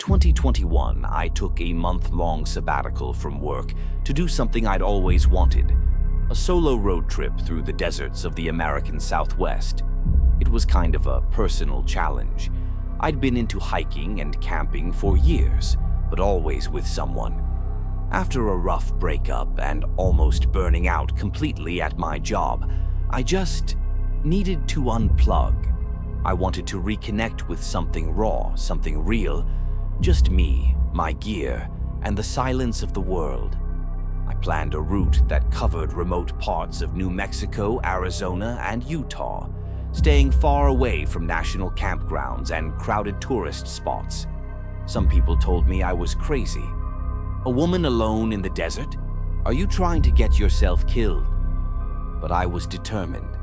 2021, I took a month-long sabbatical from work to do something I'd always wanted, a solo road trip through the deserts of the American Southwest. It was kind of a personal challenge. I'd been into hiking and camping for years, but always with someone. After a rough breakup and almost burning out completely at my job, I just needed to unplug. I wanted to reconnect with something raw, something real, just me, my gear, and the silence of the world. I planned a route that covered remote parts of New Mexico, Arizona, and Utah, staying far away from national campgrounds and crowded tourist spots. Some people told me I was crazy. A woman alone in the desert? Are you trying to get yourself killed? But I was determined.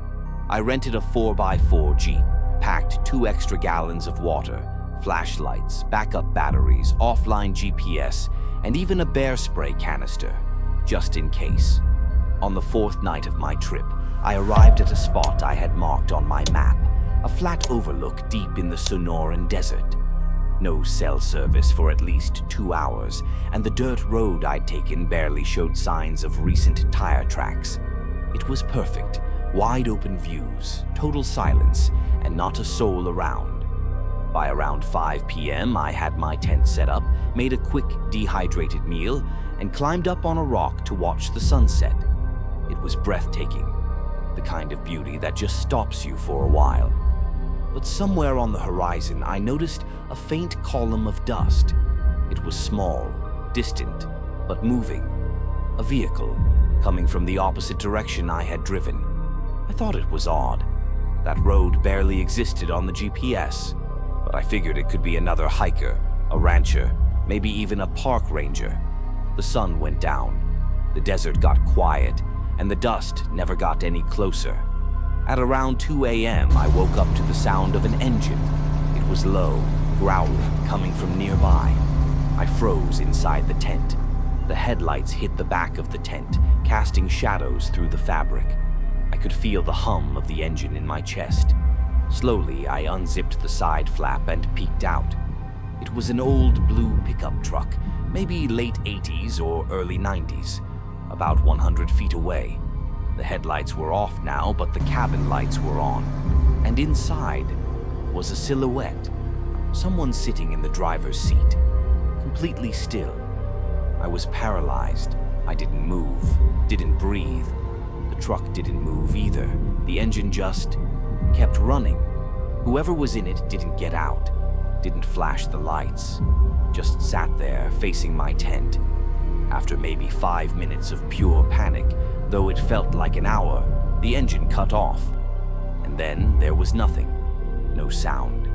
I rented a 4x4 Jeep, packed 2 extra gallons of water, flashlights, backup batteries, offline GPS, and even a bear spray canister, just in case. On the 4th night of my trip, I arrived at a spot I had marked on my map, a flat overlook deep in the Sonoran Desert. No cell service for at least 2 hours, and the dirt road I'd taken barely showed signs of recent tire tracks. It was perfect, wide open views, total silence, and not a soul around. By around 5 p.m., I had my tent set up, made a quick dehydrated meal, and climbed up on a rock to watch the sunset. It was breathtaking, the kind of beauty that just stops you for a while. But somewhere on the horizon, I noticed a faint column of dust. It was small, distant, but moving. A vehicle, coming from the opposite direction I had driven. I thought it was odd. That road barely existed on the GPS, but I figured it could be another hiker, a rancher, maybe even a park ranger. The sun went down, the desert got quiet, and the dust never got any closer. At around 2 a.m., I woke up to the sound of an engine. It was low, growling, coming from nearby. I froze inside the tent. The headlights hit the back of the tent, casting shadows through the fabric. I could feel the hum of the engine in my chest. Slowly, I unzipped the side flap and peeked out. It was an old blue pickup truck, maybe late 80s or early 90s, about 100 feet away. The headlights were off now, but the cabin lights were on. And inside was a silhouette. Someone sitting in the driver's seat, completely still. I was paralyzed. I didn't move, didn't breathe. The truck didn't move either. The engine just kept running. Whoever was in it didn't get out, didn't flash the lights, just sat there facing my tent. After maybe 5 minutes of pure panic, though it felt like an hour, the engine cut off. And then there was nothing, no sound,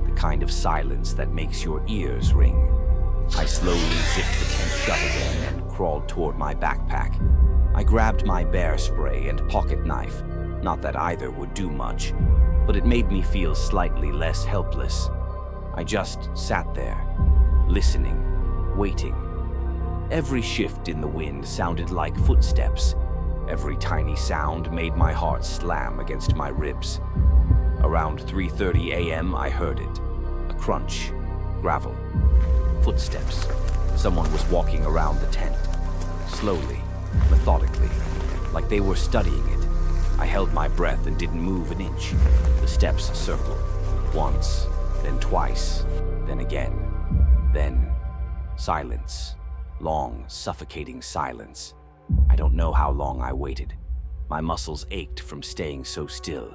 the kind of silence that makes your ears ring. I slowly zipped the tent shut again and crawled toward my backpack. I grabbed my bear spray and pocket knife. Not that either would do much, but it made me feel slightly less helpless. I just sat there, listening, waiting. Every shift in the wind sounded like footsteps. Every tiny sound made my heart slam against my ribs. Around 3:30 a.m., I heard it. A crunch, gravel, footsteps. Someone was walking around the tent, slowly, methodically, like they were studying it. I held my breath and didn't move an inch. The steps circled, once, then twice, then again. Then, silence. Long, suffocating silence. I don't know how long I waited. My muscles ached from staying so still.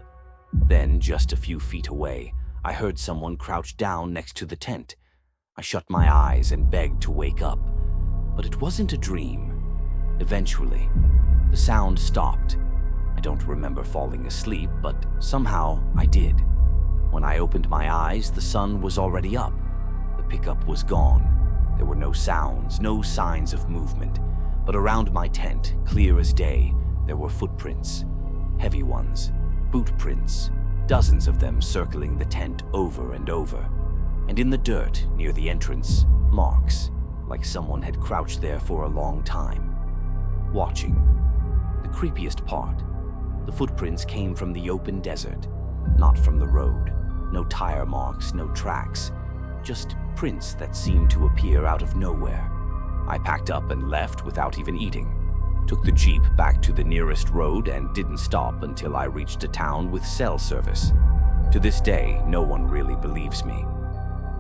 Then, just a few feet away, I heard someone crouch down next to the tent. I shut my eyes and begged to wake up. But it wasn't a dream. Eventually, the sound stopped. I don't remember falling asleep, but somehow I did. When I opened my eyes, the sun was already up. The pickup was gone. There were no sounds, no signs of movement. But around my tent, clear as day, there were footprints. Heavy ones, boot prints, dozens of them circling the tent over and over. And in the dirt near the entrance, marks, like someone had crouched there for a long time, watching. The creepiest part, the footprints came from the open desert, not from the road. No tire marks, no tracks, just prints that seemed to appear out of nowhere. I packed up and left without even eating. Took the Jeep back to the nearest road and didn't stop until I reached a town with cell service. To this day, no one really believes me.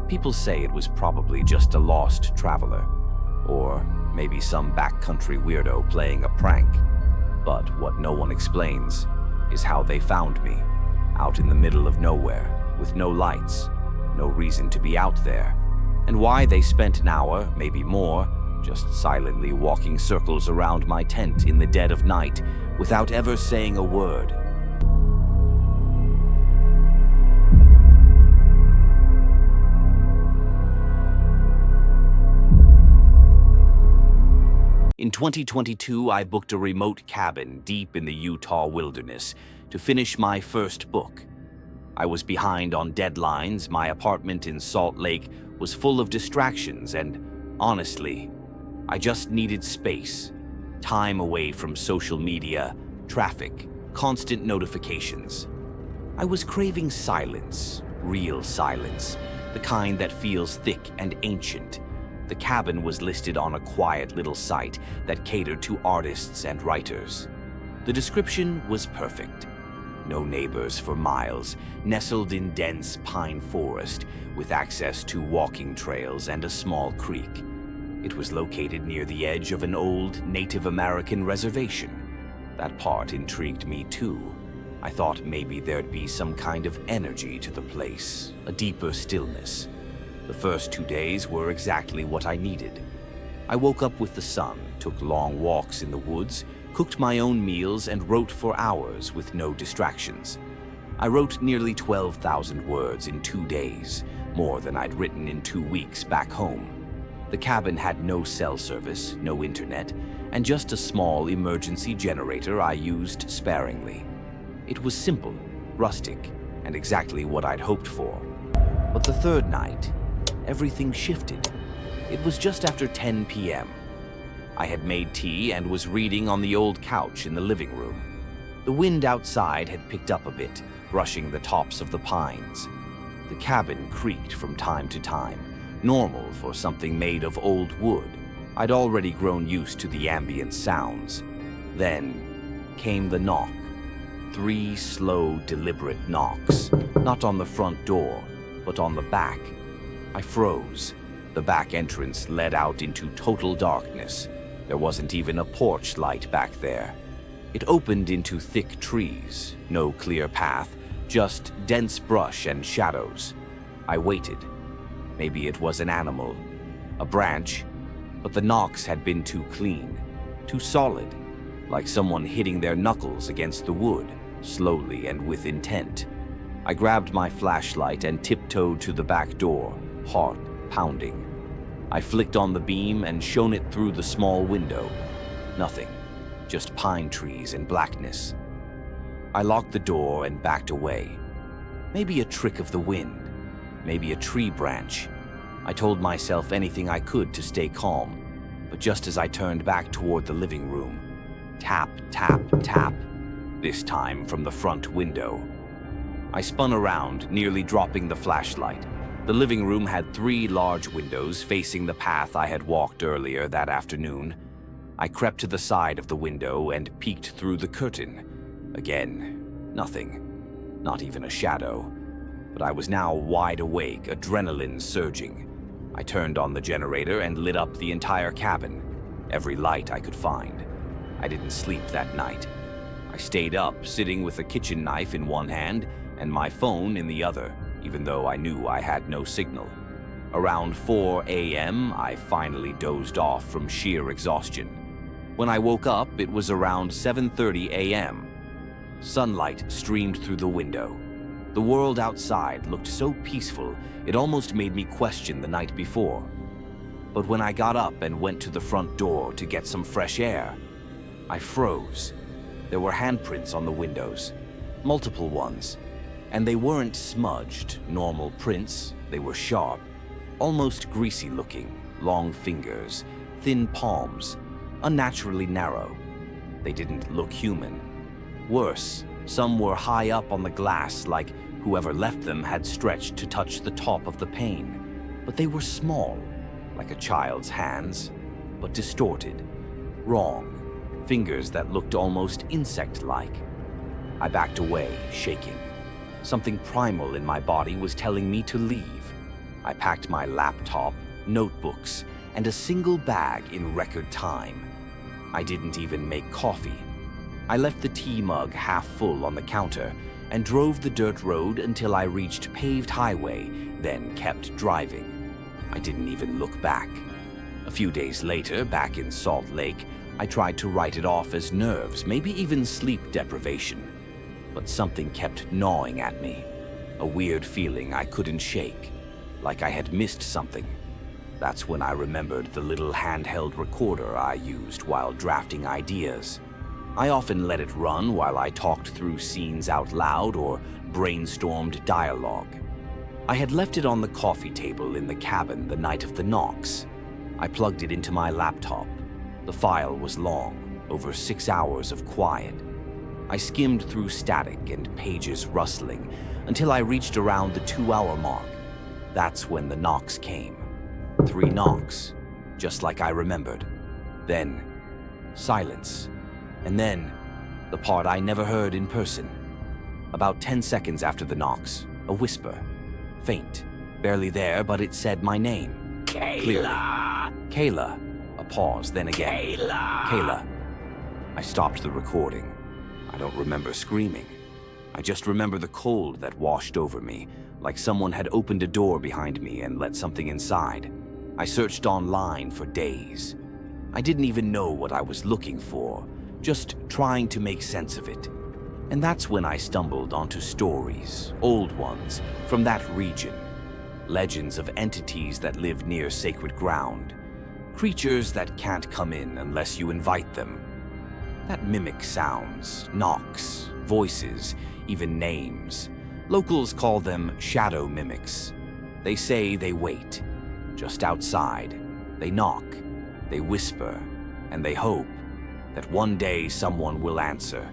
People say it was probably just a lost traveler, or maybe some backcountry weirdo playing a prank. But what no one explains is how they found me, out in the middle of nowhere, with no lights, no reason to be out there, and why they spent an hour, maybe more, just silently walking circles around my tent in the dead of night without ever saying a word. In 2022, I booked a remote cabin deep in the Utah wilderness to finish my first book. I was behind on deadlines, my apartment in Salt Lake was full of distractions, and honestly, I just needed space, time away from social media, traffic, constant notifications. I was craving silence, real silence, the kind that feels thick and ancient. The cabin was listed on a quiet little site that catered to artists and writers. The description was perfect. No neighbors for miles, nestled in dense pine forest with access to walking trails and a small creek. It was located near the edge of an old Native American reservation. That part intrigued me too. I thought maybe there'd be some kind of energy to the place, a deeper stillness. The first 2 days were exactly what I needed. I woke up with the sun, took long walks in the woods, cooked my own meals, and wrote for hours with no distractions. I wrote nearly 12,000 words in 2 days, more than I'd written in 2 weeks back home. The cabin had no cell service, no internet, and just a small emergency generator I used sparingly. It was simple, rustic, and exactly what I'd hoped for. But the third night, everything shifted. It was just after 10 p.m. I had made tea and was reading on the old couch in the living room. The wind outside had picked up a bit, brushing the tops of the pines. The cabin creaked from time to time, normal for something made of old wood. I'd already grown used to the ambient sounds. Then came the knock. 3 slow, deliberate knocks, not on the front door, but on the back. I froze. The back entrance led out into total darkness. There wasn't even a porch light back there. It opened into thick trees, no clear path, just dense brush and shadows. I waited. Maybe it was an animal, a branch, but the knocks had been too clean, too solid, like someone hitting their knuckles against the wood, slowly and with intent. I grabbed my flashlight and tiptoed to the back door, heart pounding. I flicked on the beam and shone it through the small window. Nothing, just pine trees and blackness. I locked the door and backed away. Maybe a trick of the wind, maybe a tree branch. I told myself anything I could to stay calm, but just as I turned back toward the living room, tap, tap, tap, this time from the front window. I spun around, nearly dropping the flashlight. The living room had 3 large windows facing the path I had walked earlier that afternoon. I crept to the side of the window and peeked through the curtain. Again, nothing, not even a shadow. But I was now wide awake, adrenaline surging. I turned on the generator and lit up the entire cabin, every light I could find. I didn't sleep that night. I stayed up, sitting with a kitchen knife in one hand and my phone in the other, even though I knew I had no signal. Around 4 a.m., I finally dozed off from sheer exhaustion. When I woke up, it was around 7:30 a.m. Sunlight streamed through the window. The world outside looked so peaceful, it almost made me question the night before. But when I got up and went to the front door to get some fresh air, I froze. There were handprints on the windows, multiple ones, and they weren't smudged, normal prints. They were sharp, almost greasy looking, long fingers, thin palms, unnaturally narrow. They didn't look human. Worse, some were high up on the glass, like whoever left them had stretched to touch the top of the pane. but they were small, like a child's hands, but distorted, wrong, fingers that looked almost insect-like. I backed away, shaking. Something primal in my body was telling me to leave. I packed my laptop, notebooks, and a single bag in record time. I didn't even make coffee. I left the tea mug half full on the counter and drove the dirt road until I reached paved highway, then kept driving. I didn't even look back. A few days later, back in Salt Lake, I tried to write it off as nerves, maybe even sleep deprivation. But something kept gnawing at me, a weird feeling I couldn't shake, like I had missed something. That's when I remembered the little handheld recorder I used while drafting ideas. I often let it run while I talked through scenes out loud or brainstormed dialogue. I had left it on the coffee table in the cabin the night of the knocks. I plugged it into my laptop. The file was long, over 6 hours of quiet. I skimmed through static and pages rustling until I reached around the 2-hour mark. That's when the knocks came. 3 knocks, just like I remembered. Then, silence. And then, the part I never heard in person. About 10 seconds after the knocks, a whisper. Faint, barely there, but it said my name. Kayla! Clearly. Kayla. A pause, then again. Kayla! Kayla. I stopped the recording. I don't remember screaming. I just remember the cold that washed over me, like someone had opened a door behind me and let something inside. I searched online for days. I didn't even know what I was looking for, just trying to make sense of it. And that's when I stumbled onto stories, old ones, from that region. Legends of entities that live near sacred ground. Creatures that can't come in unless you invite them. That mimic sounds, knocks, voices, even names. Locals call them shadow mimics. They say they wait, just outside. They knock, they whisper, and they hope that one day someone will answer.